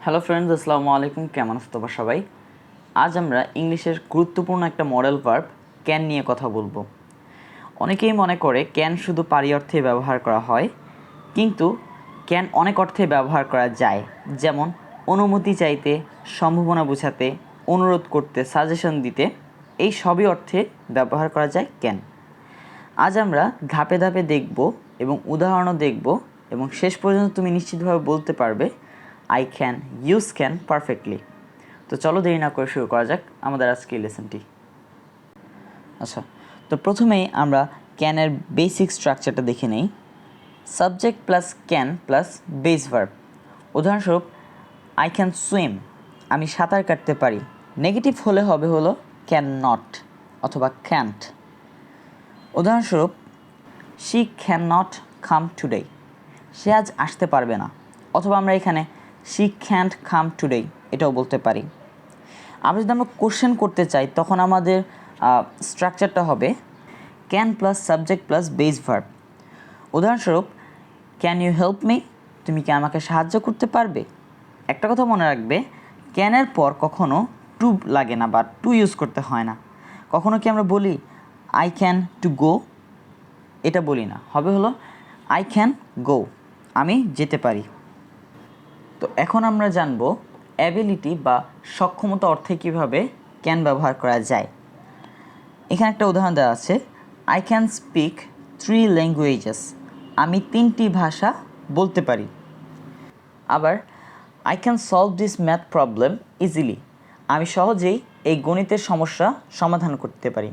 Hello friends, আসসালামু আলাইকুম। কেমন আছো তোমরা সবাই? আজ আমরা ইংলিশের গুরুত্বপূর্ণ একটা মডেল ভার্ব ক্যান নিয়ে কথা বলবো। অনেকেই মনে করে ক্যান শুধু পারি অর্থে ব্যবহার করা হয়, কিন্তু ক্যান অনেক অর্থে ব্যবহার করা যায়। যেমন অনুমতি চাইতে, সম্ভাবনা বোঝাতে, অনুরোধ করতে, সাজেশন দিতে, এই সবই অর্থে ব্যবহার করা যায় ক্যান। আজ আমরা ধাপে ধাপে দেখব এবং উদাহরণও দেখব, এবং শেষ পর্যন্ত তুমি নিশ্চিতভাবে বলতে পারবে I can use can perfectly. তো চলো দেরি না করে শুরু করা যাক আমাদের আজকের লেসনটি। আচ্ছা, তো প্রথমেই আমরা ক্যানের বেসিক স্ট্রাকচারটা দেখে নেই। Subject plus can plus base verb. উদাহরণস্বরূপ আই ক্যান সুইম, আমি সাঁতার কাটতে পারি। নেগেটিভ হলে হবে হলো ক্যান নট অথবা ক্যান্ট। উদাহরণস্বরূপ she can not come today, সে আজ আসতে পারবে না। অথবা আমরা এখানে শি ক্যান্ট কাম টুডে এটাও বলতে পারি। আমরা যদি আমরা কোশ্চেন করতে চাই তখন আমাদের স্ট্রাকচারটা হবে can plus subject plus base verb. উদাহরণস্বরূপ ক্যান ইউ হেল্প মি, তুমি কি আমাকে সাহায্য করতে পারবে। একটা কথা মনে রাখবে, ক্যানের পর কখনো টু লাগে না বা টু ইউজ করতে হয় না। কখনো কি আমরা বলি আই ক্যান টু গো, এটা বলি না, হবে হলো আই ক্যান গো, আমি যেতে পারি। তো এখন আমরা জানব অ্যাবিলিটি বা সক্ষমতা অর্থে কীভাবে ক্যান ব্যবহার করা যায়। এখানে একটা উদাহরণ দেওয়া আছে, আই ক্যান স্পিক 3 ল্যাঙ্গুয়েজেস, আমি 3টি ভাষা বলতে পারি। আবার I can solve this math problem easily, আমি সহজেই এই গণিতের সমস্যা সমাধান করতে পারি।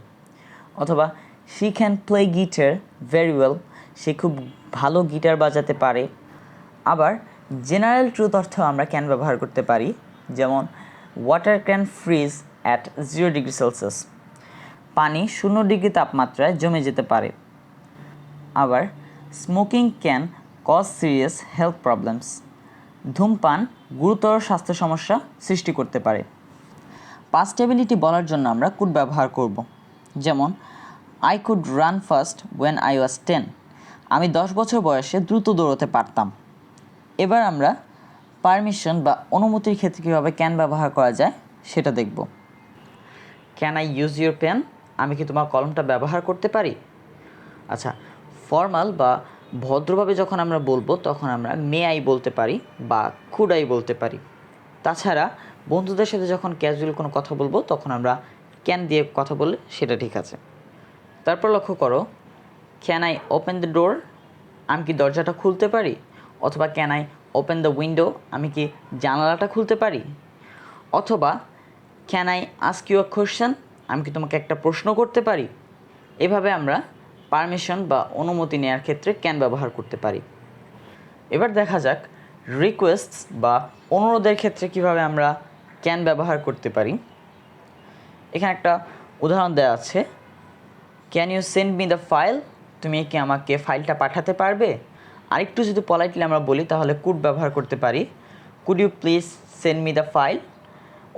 অথবা she can play guitar very well, সে খুব ভালো গিটার বাজাতে পারে। আবার জেনারেল ট্রুথ অর্থেও আমরা ক্যান ব্যবহার করতে পারি, যেমন water can freeze at 0 degree Celsius, পানি 0 ডিগ্রি তাপমাত্রায় জমে যেতে পারে। আবার smoking can cause serious health problems, ধূমপান গুরুতর স্বাস্থ্য সমস্যা সৃষ্টি করতে পারে। পাস্ট এবিলিটি বলার জন্য আমরা কুড ব্যবহার করব, যেমন I could run fast when I was 10, আমি 10 বছর বয়সে দ্রুত দৌড়তে পারতাম। এবার আমরা পারমিশন বা অনুমতির ক্ষেত্রে কীভাবে ক্যান ব্যবহার করা যায় সেটা দেখব। Can I use your pen, আমি কি তোমার কলমটা ব্যবহার করতে পারি। আচ্ছা, ফর্মাল বা ভদ্রভাবে যখন আমরা বলবো তখন আমরা মে আই বলতে পারি বা কুড আই বলতে পারি। তাছাড়া বন্ধুদের সাথে যখন ক্যাজুয়াল কোনো কথা বলবো তখন আমরা ক্যান দিয়ে কথা বললে সেটা ঠিক আছে। তারপর লক্ষ্য করো, can I open the door, আমি কি দরজাটা খুলতে পারি। অথবা can I open the window, আমি কি জানালাটা খুলতে পারি। অথবা can I ask you a question, আমি কি তোমাকে একটা প্রশ্ন করতে পারি। এভাবে আমরা পারমিশন বা অনুমতি নেওয়ার ক্ষেত্রে ক্যান ব্যবহার করতে পারি। এবার দেখা যাক রিকোয়েস্টস বা অনুরোধের ক্ষেত্রে কিভাবে আমরা ক্যান ব্যবহার করতে পারি। এখানে একটা উদাহরণ দেওয়া আছে, can you send me the file, তুমি কি আমাকে ফাইলটা পাঠাতে পারবে। আরেকটু যদি পলাইটলি আমরা বলি তাহলে কুড ব্যবহার করতে পারি, could you please send me the file,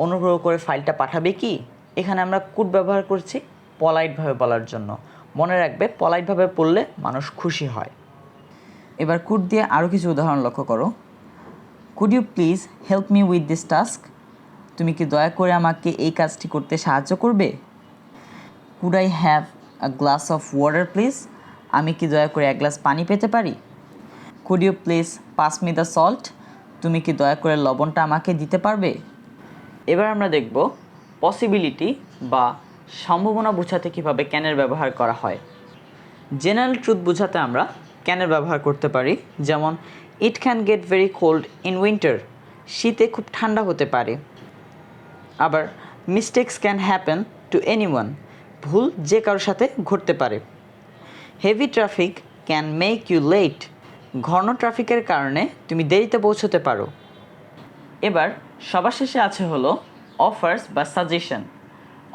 অনুগ্রহ করে ফাইলটা পাঠাবে কি। এখানে আমরা কুড ব্যবহার করছি পলাইটভাবে বলার জন্য। মনে রাখবে পলাইটভাবে পড়লে মানুষ খুশি হয়। এবার কুড দিয়ে আরও কিছু উদাহরণ লক্ষ্য করো, could you please help me with this task, তুমি কি দয়া করে আমাকে এই কাজটি করতে সাহায্য করবে। Could I have a glass of water please, আমি কি দয়া করে 1 গ্লাস পানি পেতে পারি। Could you please pass me the salt, তুমি কি দয়া করে লবণটা আমাকে দিতে পারবে। এবার আমরা দেখব পসিবিলিটি বা সম্ভাবনা বোঝাতে কীভাবে ক্যানের ব্যবহার করা হয়। জেনারেল ট্রুথ বোঝাতে আমরা ক্যানের ব্যবহার করতে পারি, যেমন it can get very cold in winter, শীতে খুব ঠান্ডা হতে পারে। আবার mistakes can happen to anyone, ভুল যে কারোর সাথে ঘটতে পারে। Heavy traffic can make you late, ঘন ট্রাফিকের কারণে তুমি দেরিতে পৌঁছতে পারো। এবার সবার শেষে আছে হলো অফার্স বা সাজেশন।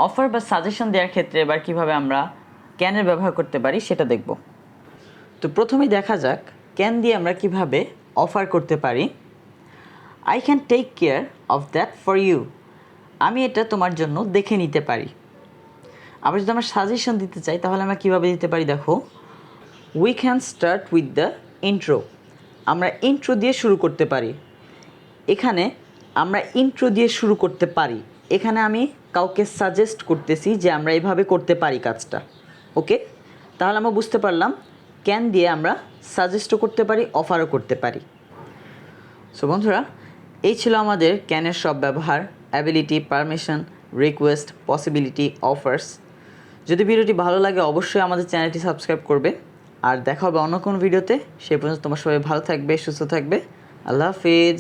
অফার বা সাজেশন দেওয়ার ক্ষেত্রে এবার কিভাবে আমরা ক্যানের ব্যবহার করতে পারি সেটা দেখব। তো প্রথমেই দেখা যাক ক্যান দিয়ে আমরা কিভাবে অফার করতে পারি। I can take care of that for you, আমি এটা তোমার জন্য দেখে নিতে পারি। আবার যদি আমরা সাজেশন দিতে চাই তাহলে আমরা কীভাবে দিতে পারি দেখো, we can start with the intro, আমরা ইন্ট্রো দিয়ে শুরু করতে পারি। এখানে আমরা ইন্ট্রো দিয়ে শুরু করতে পারি। এখানে আমি কাউকে সাজেস্ট করতেছি যে আমরা এইভাবে করতে পারি কাজটা। ওকে, তাহলে আমরা বুঝতে পারলাম ক্যান দিয়ে আমরা সাজেস্টও করতে পারি, অফারও করতে পারি। সো বন্ধুরা, এই ছিল আমাদের ক্যানের সব ব্যবহার: ability, permission, request, possibility, offers. যদি ভিডিওটি ভালো লাগে অবশ্যই আমাদের চ্যানেলটি সাবস্ক্রাইব করবে। আর দেখা হবে অন্য কোনো ভিডিওতে। সেই পর্যন্ত তোমার সবাই ভালো থাকবে, সুস্থ থাকবে। আল্লাহ হাফিজ।